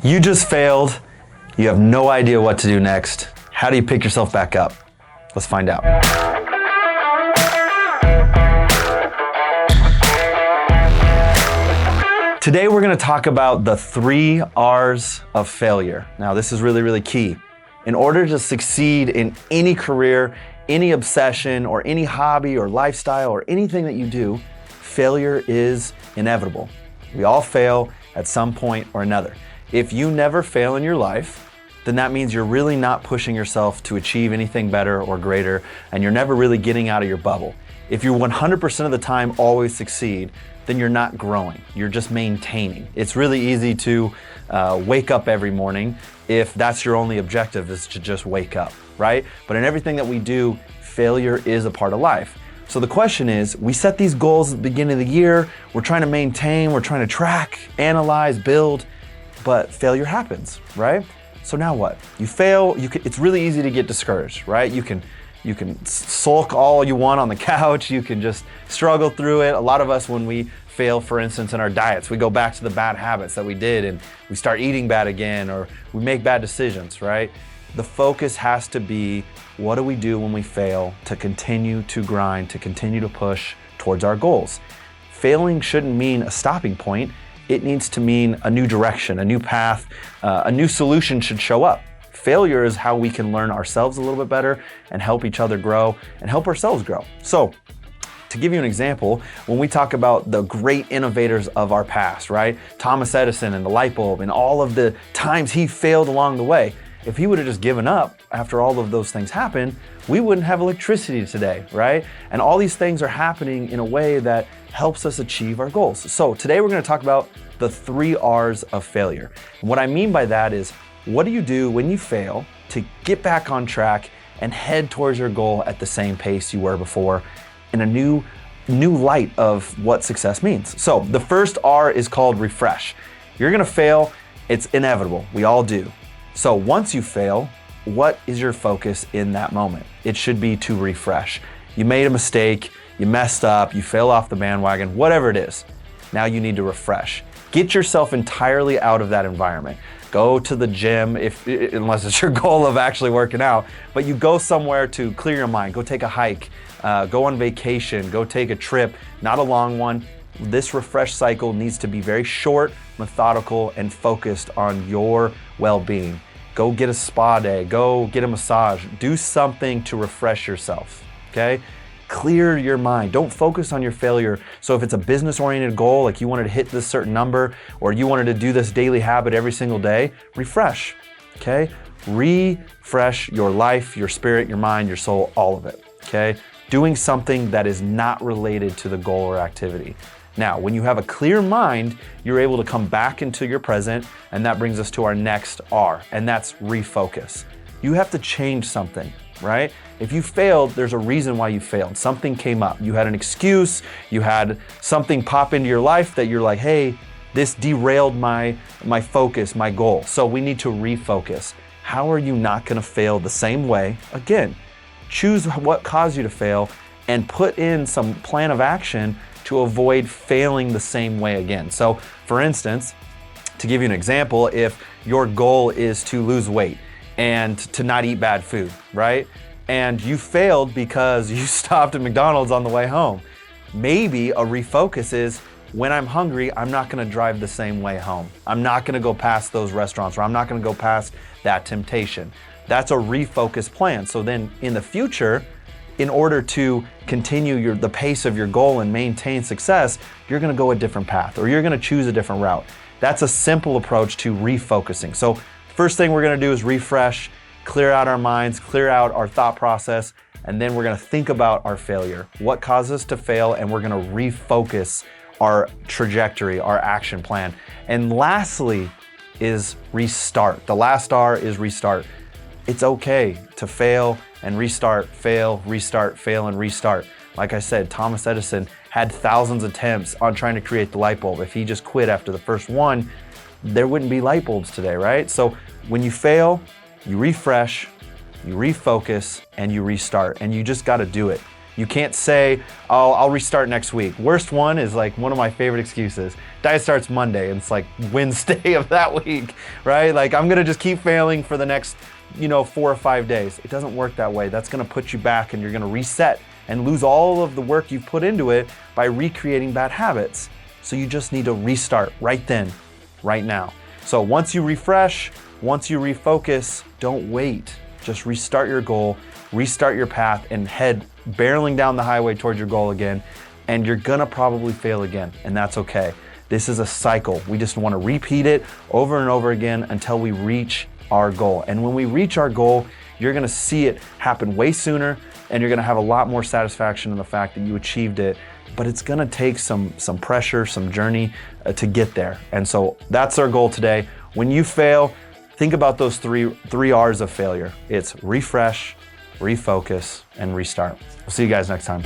You just failed. You have no idea what to do next. How do you pick yourself back up? Let's find out. Today we're going to talk about the 3 R's of failure. Now this is really, really key. In order to succeed in any career, any obsession, or any hobby or lifestyle or anything that you do, failure is inevitable. We all fail at some point or another. If you never fail in your life, then that means you're really not pushing yourself to achieve anything better or greater, and you're never really getting out of your bubble. If you 100% of the time always succeed, then you're not growing, you're just maintaining. It's really easy to wake up every morning if that's your only objective, is to just wake up, right? But in everything that we do, failure is a part of life. So the question is, we set these goals at the beginning of the year, we're trying to maintain, we're trying to track, analyze, build, but failure happens, right? So now what? You fail, it's really easy to get discouraged, right? You can sulk all you want on the couch, you can just struggle through it. A lot of us, when we fail, for instance, in our diets, we go back to the bad habits that we did and we start eating bad again, or we make bad decisions, right? The focus has to be, what do we do when we fail to continue to grind, to continue to push towards our goals? Failing shouldn't mean a stopping point. It needs to mean a new direction, a new path, a new solution should show up. Failure is how we can learn ourselves a little bit better and help each other grow and help ourselves grow. So, to give you an example, when we talk about the great innovators of our past, right? Thomas Edison and the light bulb and all of the times he failed along the way, if he would have just given up after all of those things happened, we wouldn't have electricity today, right? And all these things are happening in a way that helps us achieve our goals. So today we're going to talk about the 3 R's of failure. And what I mean by that is, what do you do when you fail to get back on track and head towards your goal at the same pace you were before, in a new light of what success means? So the first R is called refresh. You're going to fail. It's inevitable. We all do. So once you fail, what is your focus in that moment? It should be to refresh. You made a mistake, you messed up, you fell off the bandwagon, whatever it is. Now you need to refresh. Get yourself entirely out of that environment. Go to the gym, unless it's your goal of actually working out, but you go somewhere to clear your mind. Go take a hike, go on vacation, go take a trip, not a long one. This refresh cycle needs to be very short, methodical, and focused on your well-being. Go get a spa day, go get a massage, do something to refresh yourself, okay? Clear your mind. Don't focus on your failure. So if it's a business-oriented goal, like you wanted to hit this certain number, or you wanted to do this daily habit every single day, refresh, okay? Refresh your life, your spirit, your mind, your soul, all of it, okay? Doing something that is not related to the goal or activity. Now, when you have a clear mind, you're able to come back into your present, and that brings us to our next R, and that's refocus. You have to change something, right? If you failed, there's a reason why you failed. Something came up. You had an excuse, you had something pop into your life that you're like, hey, this derailed my focus, my goal. So we need to refocus. How are you not gonna fail the same way again? Choose what caused you to fail and put in some plan of action to avoid failing the same way again. So for instance, to give you an example, if your goal is to lose weight and to not eat bad food, right? And you failed because you stopped at McDonald's on the way home. Maybe a refocus is, when I'm hungry, I'm not gonna drive the same way home. I'm not gonna go past those restaurants, or I'm not gonna go past that temptation. That's a refocus plan. So then in the future, in order to continue the pace of your goal and maintain success, you're gonna go a different path, or you're gonna choose a different route. That's a simple approach to refocusing. So first thing we're gonna do is refresh, clear out our minds, clear out our thought process, and then we're gonna think about our failure. What caused us to fail, and we're gonna refocus our trajectory, our action plan. And lastly is restart. The last R is restart. It's okay to fail and restart, fail, and restart. Like I said, Thomas Edison had thousands of attempts on trying to create the light bulb. If he just quit after the first one, there wouldn't be light bulbs today, right? So when you fail, you refresh, you refocus, and you restart, and you just gotta do it. You can't say, oh, I'll restart next week. Worst one is like one of my favorite excuses. Diet starts Monday and it's like Wednesday of that week, right? Like I'm gonna just keep failing for the next 4 or 5 days. It doesn't work that way. That's gonna put you back and you're gonna reset and lose all of the work you've put into it by recreating bad habits. So you just need to restart right then, right now. So once you refresh, once you refocus, don't wait. Just restart your goal, restart your path, and head barreling down the highway towards your goal again. And you're gonna probably fail again, and that's okay. This is a cycle. We just wanna repeat it over and over again until we reach our goal. And when we reach our goal, you're gonna see it happen way sooner, and you're gonna have a lot more satisfaction in the fact that you achieved it. But it's gonna take some pressure, some journey to get there. And so that's our goal today. When you fail, think about those three R's of failure. It's refresh, refocus, and restart. We'll see you guys next time.